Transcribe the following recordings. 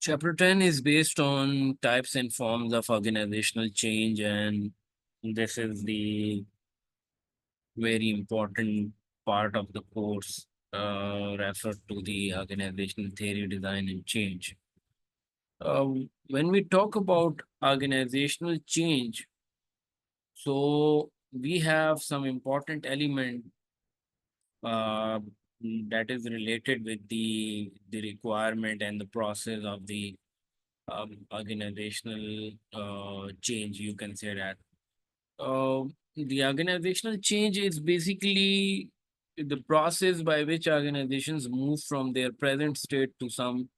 Chapter 10 is based on types and forms of organizational change, and this is the very important part of the course referred to the organizational theory, design, and change. When we talk about organizational change, so we have some important element uh, that is related with the requirement and the process of the organizational change, you can say that. The organizational change is basically the process by which organizations move from their present state to some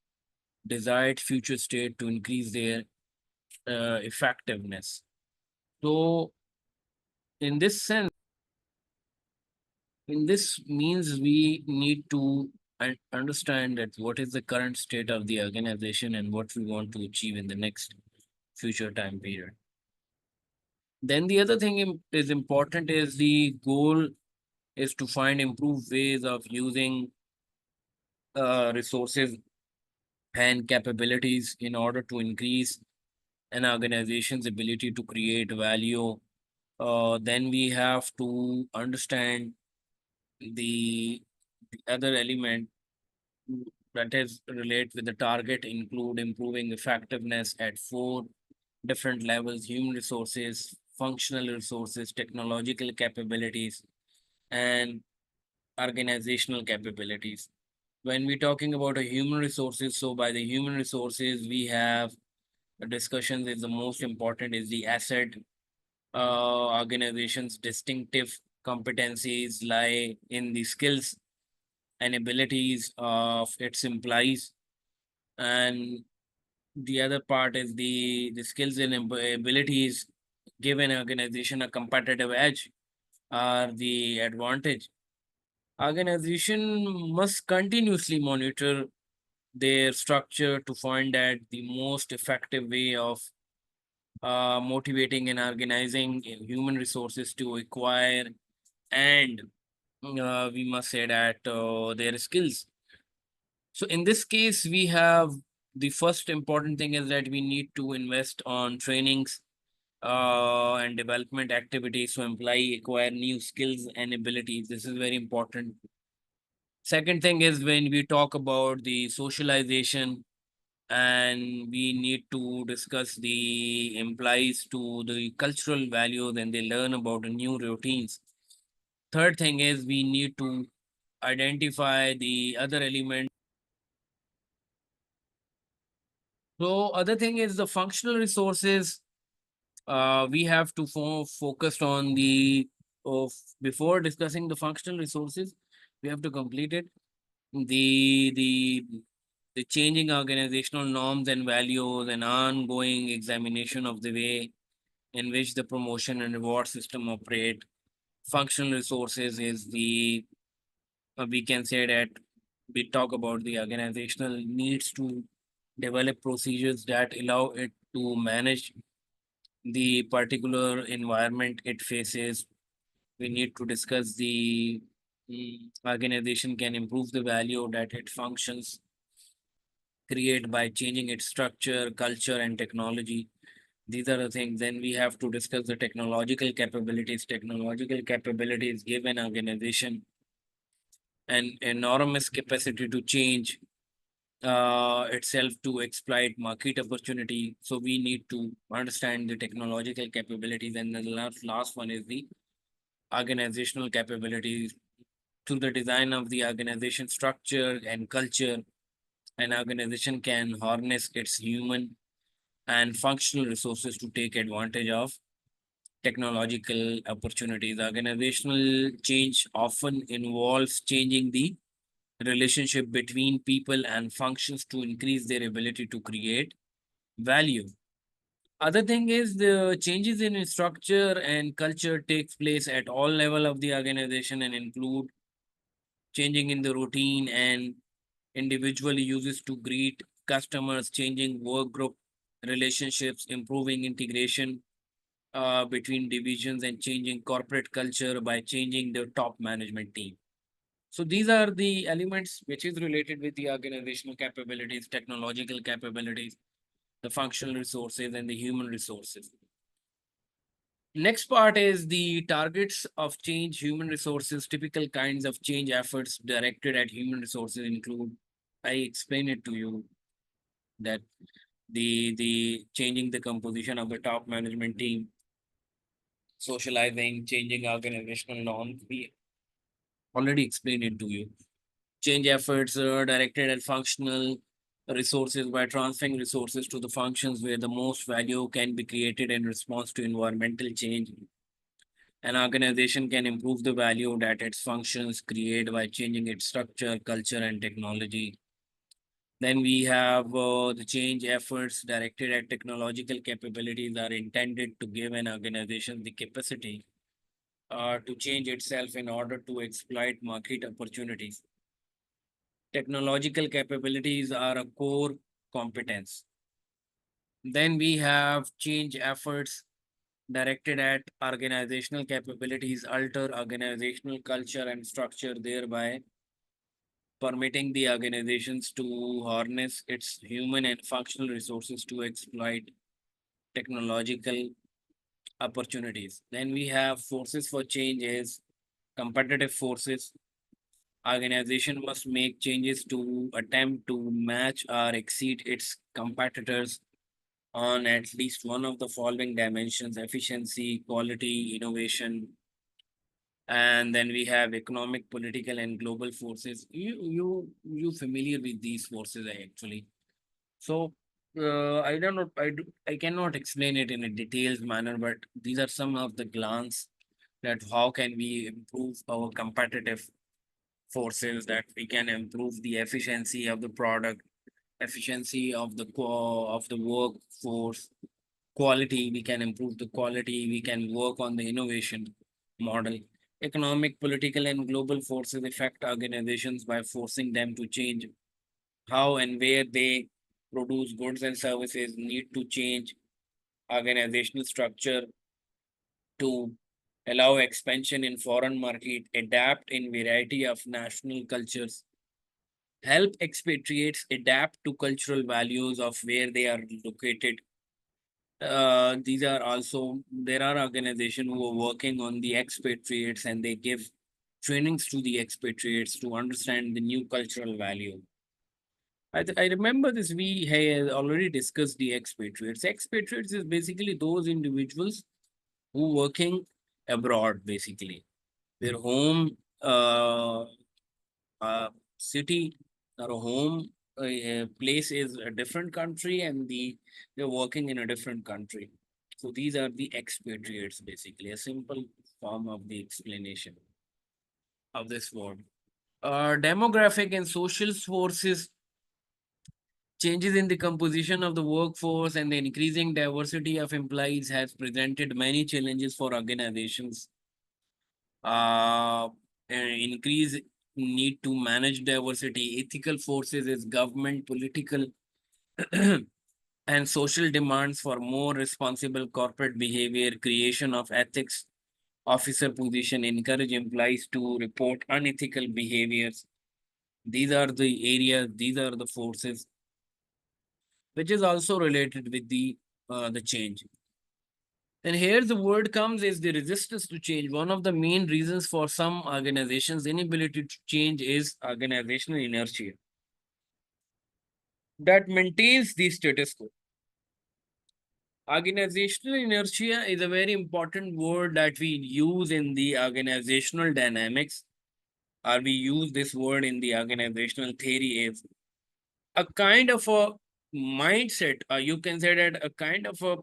desired future state to increase their effectiveness. So, in this sense, in this means we need to understand that what is the current state of the organization and what we want to achieve in the next future time period. Then the other thing is important is the goal is to find improved ways of using resources and capabilities in order to increase an organization's ability to create value. Then we have to understand the, the other element that is relate with the target include improving effectiveness at four different levels: human resources, functional resources, technological capabilities, and organizational capabilities. When we're talking about a human resources, so by the human resources, we have discussions is the most important is the asset. Organization's distinctive competencies lie in the skills and abilities of its employees, and the other part is the skills and abilities give an organization a competitive edge or the advantage. Organization must continuously monitor their structure to find that the most effective way of motivating and organizing human resources to acquire and we must say that their skills. So in this case, we have the first important thing is that we need to invest on trainings and development activities so employee acquire new skills and abilities. This is very important. Second thing is when we talk about the socialization and we need to discuss the implies to the cultural values and they learn about the new routines. Third thing is we need to identify the other element. So other thing is the functional resources. We have to focus on the of before discussing the functional resources, we have to complete it. The the the changing organizational norms and values and ongoing examination of the way in which the promotion and reward system operate. Functional resources is the we can say that we talk about the organizational needs to develop procedures that allow it to manage the particular environment it faces. We need to discuss the organization can improve the value that it functions create by changing its structure, culture, and technology. These are the things. Then we have to discuss the technological capabilities. Technological capabilities give an organization an enormous capacity to change itself to exploit market opportunity. So we need to understand the technological capabilities. And the last one is the organizational capabilities to the design of the organization structure and culture. An organization can harness its human and functional resources to take advantage of technological opportunities. Organizational change often involves changing the relationship between people and functions to increase their ability to create value. Other thing is the changes in structure and culture takes place at all level of the organization and include changing in the routine and individual uses to greet customers, changing work group relationships, improving integration between divisions and changing corporate culture by changing the top management team. So these are the elements which is related with the organizational capabilities, technological capabilities, the functional resources, and the human resources. Next part is the targets of change, human resources. Typical kinds of change efforts directed at human resources include, I explain it to you, that the changing the composition of the top management team, socializing, changing organizational norms. We already explained it to you. Change efforts are directed at functional resources by transferring resources to the functions where the most value can be created in response to environmental change. An organization can improve the value that its functions create by changing its structure, culture, and technology. Then we have the change efforts directed at technological capabilities are intended to give an organization the capacity to change itself in order to exploit market opportunities. Technological capabilities are a core competence. Then we have change efforts directed at organizational capabilities, alter organizational culture and structure, thereby permitting the organizations to harness its human and functional resources to exploit technological opportunities. Then we have forces for change as competitive forces. Organization must make changes to attempt to match or exceed its competitors on at least one of the following dimensions: efficiency, quality, innovation. And then we have economic, political, and global forces. You familiar with these forces actually. So I don't know. I cannot explain it in a detailed manner, but these are some of the glance that how can we improve our competitive forces, that we can improve the efficiency of the product, efficiency of the of the workforce, quality. We can improve the quality. We can work on the innovation model. Economic, political, and global forces affect organizations by forcing them to change how and where they produce goods and services. Need to change organizational structure to allow expansion in foreign market, adapt in variety of national cultures, help expatriates adapt to cultural values of where they are located. These are also, there are organizations who are working on the expatriates and they give trainings to the expatriates to understand the new cultural value. I remember this, we had already discussed the expatriates. Expatriates is basically those individuals who working abroad, basically. Their home uh, city or a home place is a different country, and they're working in a different country. So these are the expatriates, basically a simple form of the explanation of this word. Demographic and social forces. Changes in the composition of the workforce and the increasing diversity of employees has presented many challenges for organizations. Increase need to manage diversity. Ethical forces is government, political, and social demands for more responsible corporate behavior, creation of ethics officer position, encourage employees to report unethical behaviors. These are the areas, these are the forces, which is also related with the change. And here the word comes is the resistance to change. One of the main reasons for some organizations' inability to change is organizational inertia that maintains the status quo. Organizational inertia is a very important word that we use in the organizational dynamics, or we use this word in the organizational theory is a kind of a mindset, or you can say that a kind of a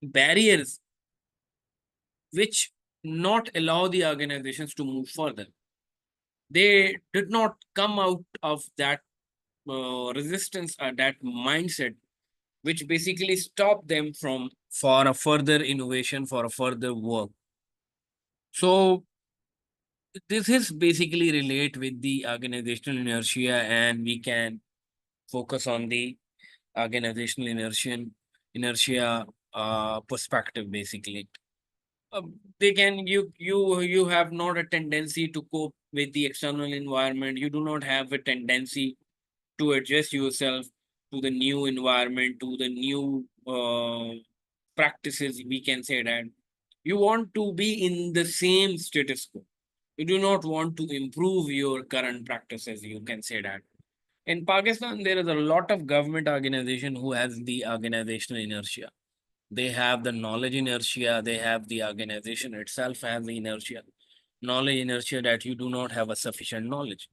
barriers which not allow the organizations to move further. They did not come out of that resistance or that mindset, which basically stop them from for a further innovation, for a further work. So this is basically relate with the organizational inertia, and we can focus on the organizational inertia perspective, basically. they can you have not a tendency to cope with the external environment. You do not have a tendency to adjust yourself to the new environment, to the new practices. We can say that you want to be in the same status quo. You do not want to improve your current practices. You can say that. In Pakistan, there is a lot of government organization who has the organizational inertia. They have the knowledge inertia. They have the organization itself has the inertia, knowledge inertia that you do not have a sufficient knowledge.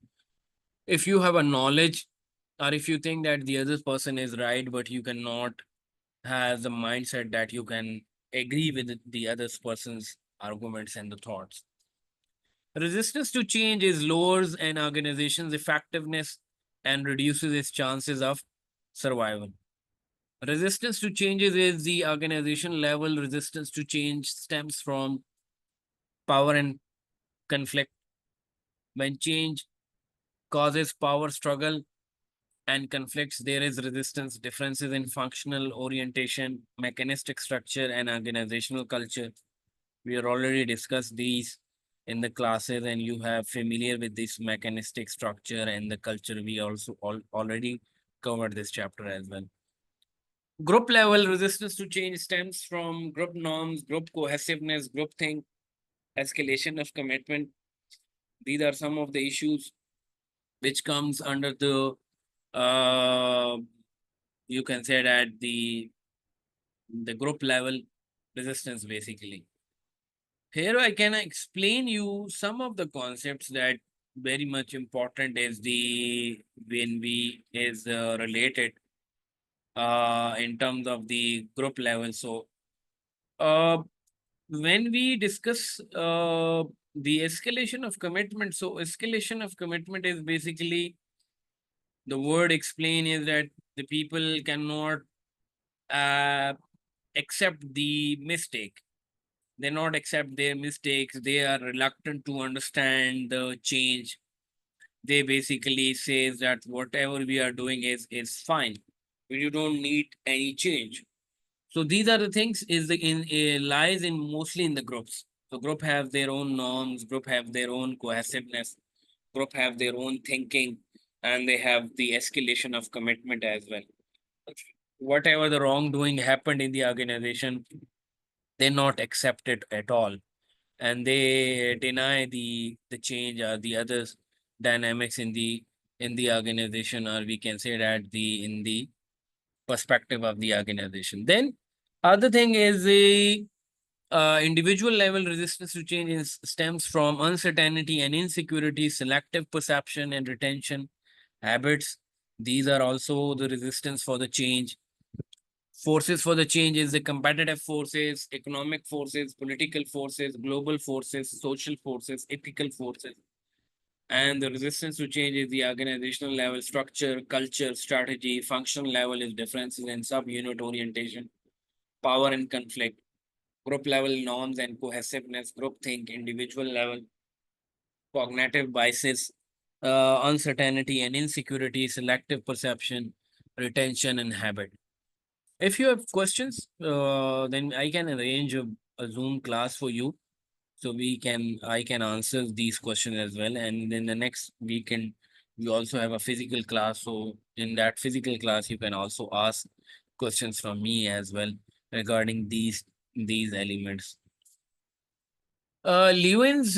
If you have a knowledge, or if you think that the other person is right, but you cannot have the mindset that you can agree with the other person's arguments and the thoughts. Resistance to change is lowers an organization's effectiveness and reduces its chances of survival. Resistance to changes is the organization level. Resistance to change stems from power and conflict. When change causes power struggle and conflicts, there is resistance, differences in functional orientation, mechanistic structure, and organizational culture. We are already discussed these in the classes, and you have familiar with this mechanistic structure and the culture. We also already covered this chapter as well. Group level resistance to change stems from group norms, group cohesiveness, group think, escalation of commitment. These are some of the issues which comes under the uh, you can say that the group level resistance basically. Here I can explain you some of the concepts that very much important is the when we is related in terms of the group level. So uh, when we discuss the escalation of commitment, so escalation of commitment is basically the word explain is that the people cannot uh, accept the mistake. They not accept their mistakes. They are reluctant to understand the change. They basically says that whatever we are doing is fine. You don't need any change. So these are the things is the in lies in mostly in the groups. So group have their own norms, group have their own cohesiveness, group have their own thinking, and they have the escalation of commitment as well. Whatever the wrongdoing happened in the organization, they not accept it at all, and they deny the change or the others dynamics in the organization, or we can say that the in the perspective of the organization. Then other thing is the individual level resistance to change stems from uncertainty and insecurity, selective perception and retention habits. These are also the resistance for the change. Forces for the change is the competitive forces, economic forces, political forces, global forces, social forces, ethical forces. And the resistance to change is the organizational level, structure, culture, strategy, functional level is differences in sub-unit orientation, power and conflict, group level norms and cohesiveness, group think, individual level, cognitive biases, uncertainty and insecurity, selective perception, retention and habit. If you have questions, then I can arrange a Zoom class for you. So I can answer these questions as well. And then the next weekend, we also have a physical class. So in that physical class, you can also ask questions from me as well regarding these elements. Lewin's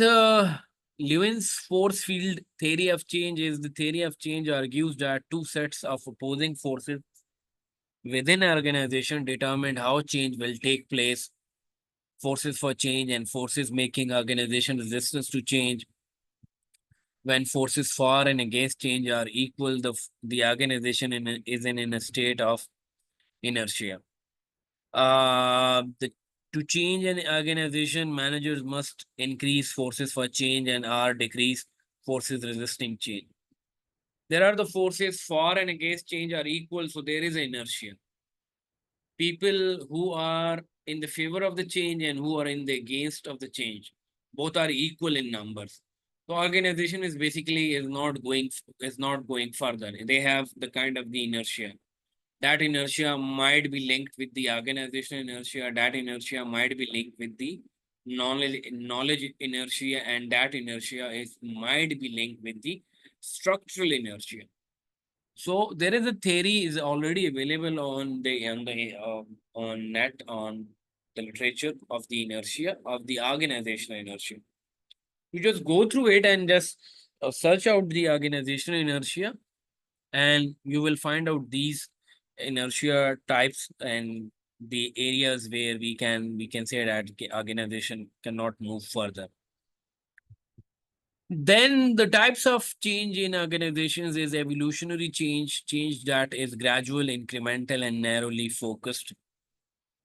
force field theory of change is the theory of change argues that two sets of opposing forces within an organization determine how change will take place. Forces for change and forces making organization resistance to change. When forces for and against change are equal, the organization is in a state of inertia. The to change an organization, managers must increase forces for change and or decrease forces resisting change. There are the forces for and against change are equal, so there is inertia. People who are in the favor of the change and who are in the against of the change, both are equal in numbers. So organization is basically is not going further. They have the kind of the inertia. That inertia might be linked with the organizational inertia. That inertia might be linked with the knowledge inertia, and that inertia is might be linked with the structural inertia. So there is a theory is already available on net on the literature of the inertia of the organizational inertia. You just go through it and just search out the organizational inertia, and you will find out these inertia types and the areas where we can say that organization cannot move further. Then the types of change in organizations is evolutionary change that is gradual, incremental, and narrowly focused.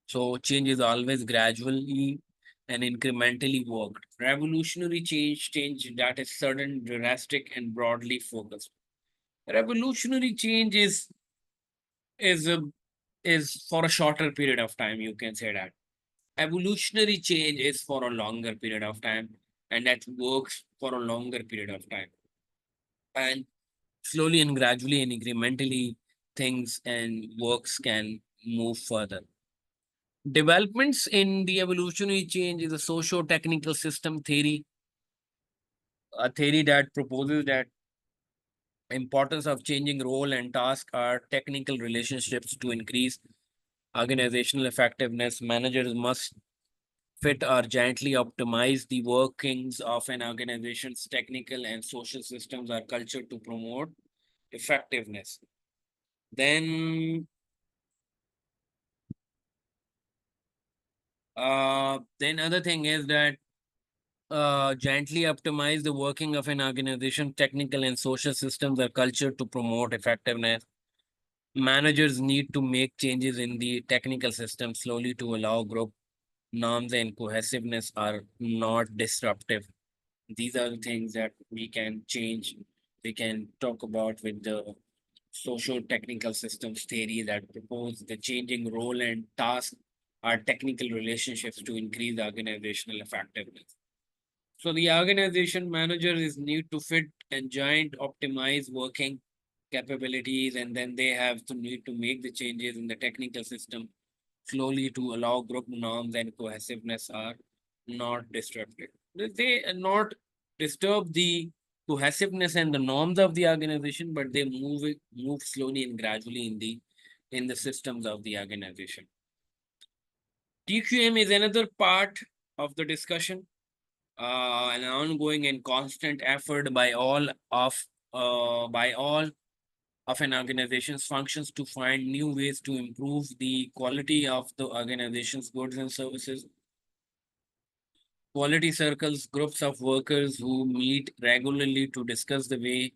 So change is always gradually and incrementally worked. Revolutionary change that is sudden, drastic, and broadly focused. Revolutionary change is a, is for a shorter period of time. You can say that. Evolutionary change is for a longer period of time, and that works for a longer period of time. And slowly and gradually and incrementally, things and works can move further. Developments in the evolutionary change is a socio-technical system theory, a theory that proposes that importance of changing role and task are technical relationships to increase organizational effectiveness. Managers must fit or gently optimize the workings of an organization's technical and social systems or culture to promote effectiveness. Then then other thing is that gently optimize the working of an organization, technical and social systems or culture to promote effectiveness. Managers need to make changes in the technical system slowly to allow group norms and cohesiveness are not disruptive. These are the things that we can change. We can talk about with the social technical systems theory that propose the changing role and task are technical relationships to increase organizational effectiveness. So the organization manager is need to fit and joint optimize working capabilities, and then they have to need to make the changes in the technical system slowly to allow group norms and cohesiveness are not disrupted. They are not disturb the cohesiveness and the norms of the organization, but they move slowly and gradually in the systems of the organization. TQM is another part of the discussion, an ongoing and constant effort by all of an organization's functions to find new ways to improve the quality of the organization's goods and services. Quality circles, groups of workers who meet regularly to discuss the way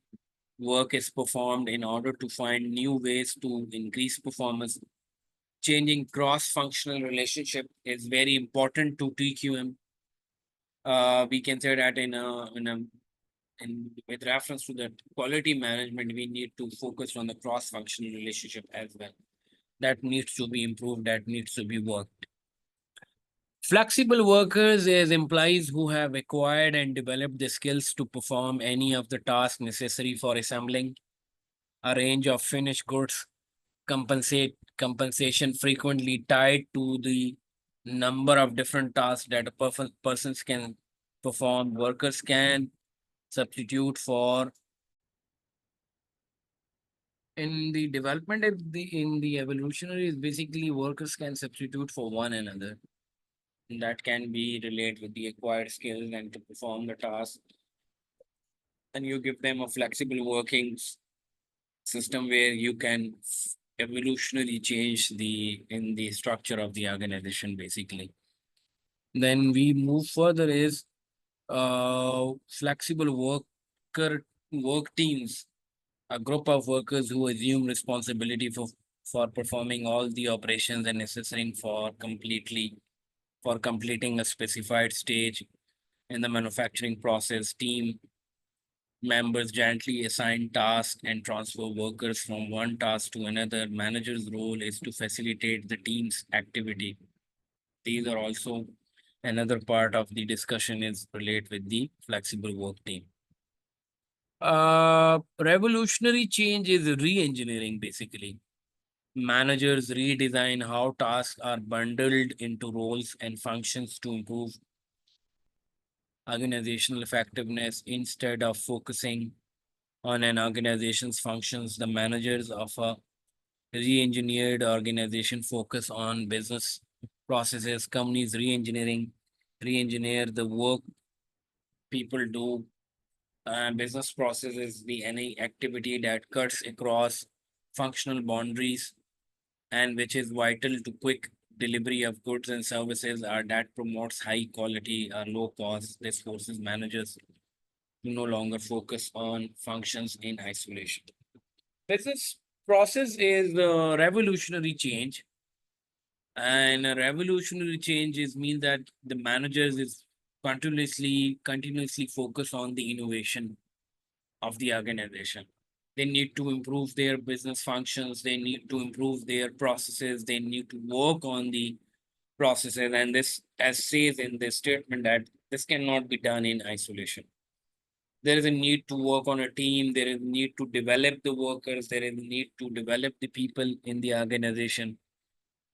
work is performed in order to find new ways to increase performance. Changing cross-functional relationship is very important to TQM. We can say that in with reference to the quality management, we need to focus on the cross-functional relationship as well. That needs to be improved, that needs to be worked. Flexible workers is employees who have acquired and developed the skills to perform any of the tasks necessary for assembling a range of finished goods. Compensation frequently tied to the number of different tasks that a persons can perform. Workers can substitute for in the development of the in the evolutionary is basically workers can substitute for one another. And that can be related with the acquired skills and to perform the task. And you give them a flexible working system where you can evolutionarily change the in the structure of the organization basically. Then we move further is flexible work teams, a group of workers who assume responsibility for performing all the operations and necessary for completing a specified stage in the manufacturing process. Team members gently assign tasks and transfer workers from one task to another. Manager's role is to facilitate the team's activity. These are also another part of the discussion is relate with the flexible work team. Revolutionary change is re-engineering basically. Managers redesign how tasks are bundled into roles and functions to improve organizational effectiveness. Instead of focusing on an organization's functions, the managers of a re-engineered organization focus on business processes. Companies re-engineer the work people do. Business process is the any activity that cuts across functional boundaries and which is vital to quick delivery of goods and services or that promotes high quality or low cost. This forces managers to no longer focus on functions in isolation. Business process is a revolutionary change, and a revolutionary change is mean that the managers is continuously focus on the innovation of the organization. They need to improve their business functions, they need to improve their processes, they need to work on the processes, and this as says in this statement that this cannot be done in isolation. There is a need to work on a team, there is a need to develop the workers, there is a need to develop the people in the organization.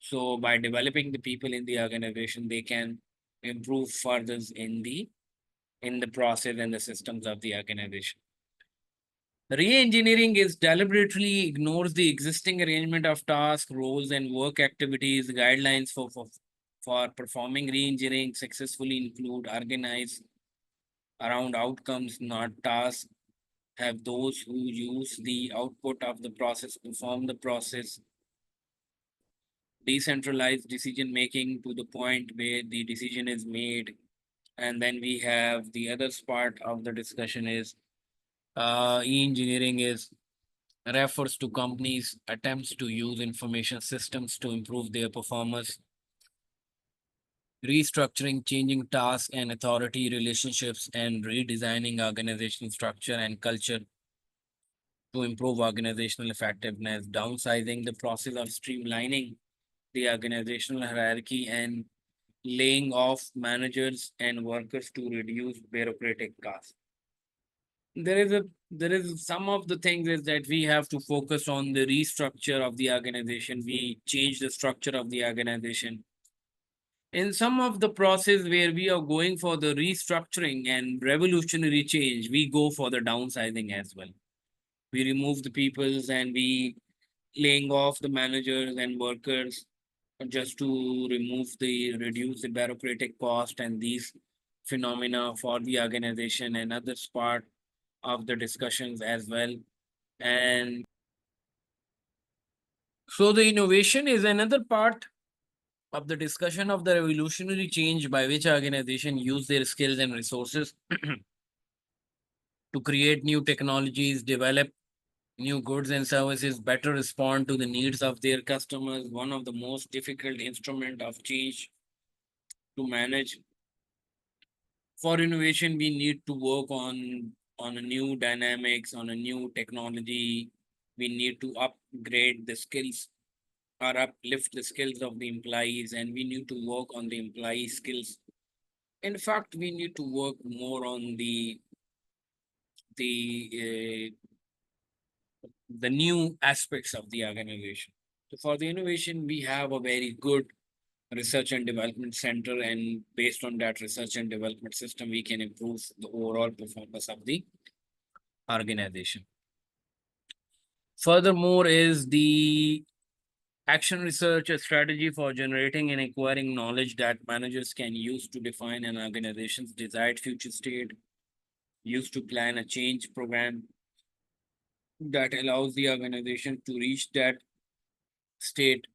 So by developing the people in the organization, they can improve further in the process and the systems of the organization. Re-engineering is deliberately ignores the existing arrangement of tasks, roles, and work activities. Guidelines for performing re-engineering successfully include organize around outcomes, not tasks. Have those who use the output of the process perform the process. Decentralized decision making to the point where the decision is made. And then we have the other part of the discussion is e-engineering is refers to companies' attempts to use information systems to improve their performance, restructuring, changing tasks and authority relationships, and redesigning organizational structure and culture to improve organizational effectiveness, downsizing the process of streamlining the organizational hierarchy and laying off managers and workers to reduce bureaucratic costs. There is some of the things is that we have to focus on the restructure of the organization. We change the structure of the organization. In some of the process where we are going for the restructuring and revolutionary change, we go for the downsizing as well. We remove the peoples and we laying off the managers and workers just to reduce the bureaucratic cost and these phenomena for the organization and others part of the discussions as well. And so the innovation is another part of the discussion of the revolutionary change by which organization use their skills and resources to create new technologies, develop new goods and services, better respond to the needs of their customers. One of the most difficult instrument of change to manage. For innovation, we need to work on a new dynamics, on a new technology. We need to upgrade the skills or uplift the skills of the employees, and we need to work on the employee skills. In fact, we need to work more on the the new aspects of the organization. So for the innovation, we have a very good research and development center, and based on that research and development system, we can improve the overall performance of the organization. Furthermore, is the action research a strategy for generating and acquiring knowledge that managers can use to define an organization's desired future state, used to plan a change program that allows the organization to reach that state.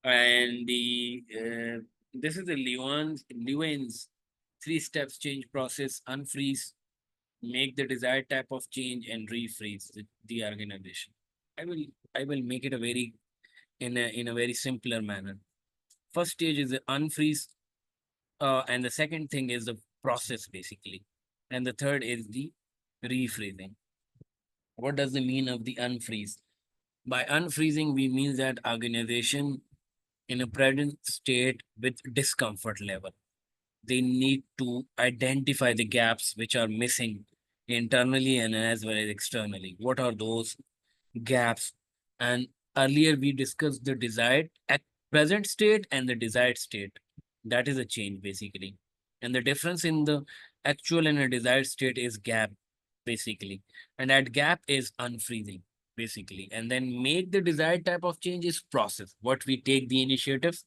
And the this is the Lewan's three steps change process: unfreeze, make the desired type of change, and refreeze the organization. I will I will make it a very in a very simpler manner. First stage is the unfreeze, and the second thing is the process basically, and the third is the refreezing. What does the mean of the unfreeze? By unfreezing, we mean that organization in a present state with discomfort level. They need to identify the gaps which are missing internally and as well as externally. What are those gaps? And earlier we discussed the desired at present state and the desired state. That is a change basically. And the difference in the actual and a desired state is gap, basically. And that gap is unfreezing, basically. And then make the desired type of change is process. What we take the initiatives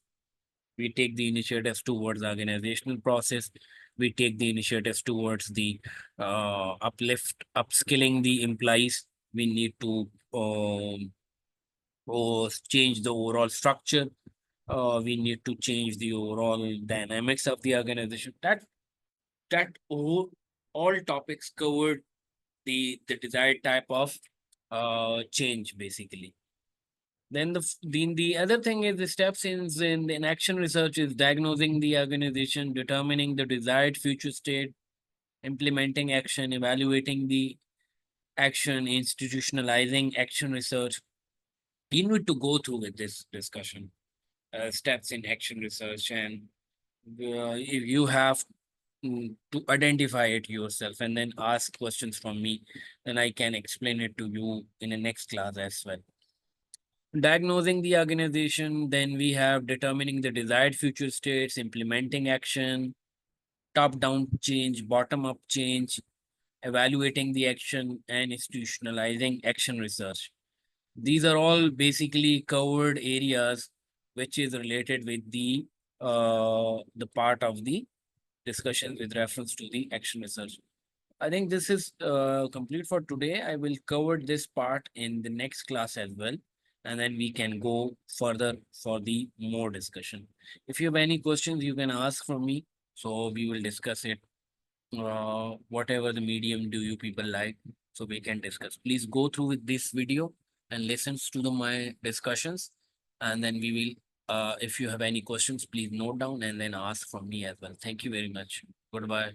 towards the organizational process. We take the initiatives towards the upskilling the employees. We need to change the overall structure. We need to change the overall dynamics of the organization. That all topics covered the desired type of change, basically. Then the other thing is the steps in action research is diagnosing the organization, determining the desired future state, implementing action, evaluating the action, institutionalizing action research. You need to go through with this discussion, steps in action research, and if you have to identify it yourself and then ask questions from me, then I can explain it to you in the next class as well. Diagnosing the organization, then we have determining the desired future states, implementing action, top down change, bottom up change, evaluating the action, and institutionalizing action research. These are all basically covered areas which is related with the part of the discussion with reference to the action research. I think this is complete for today. I will cover this part in the next class as well, and then we can go further for the more discussion. If you have any questions, you can ask from me. So we will discuss it. Whatever the medium do you people like, so we can discuss. Please go through with this video and listens to my discussions, and then we will. If you have any questions, please note down and then ask from me as well. Thank you very much. Goodbye.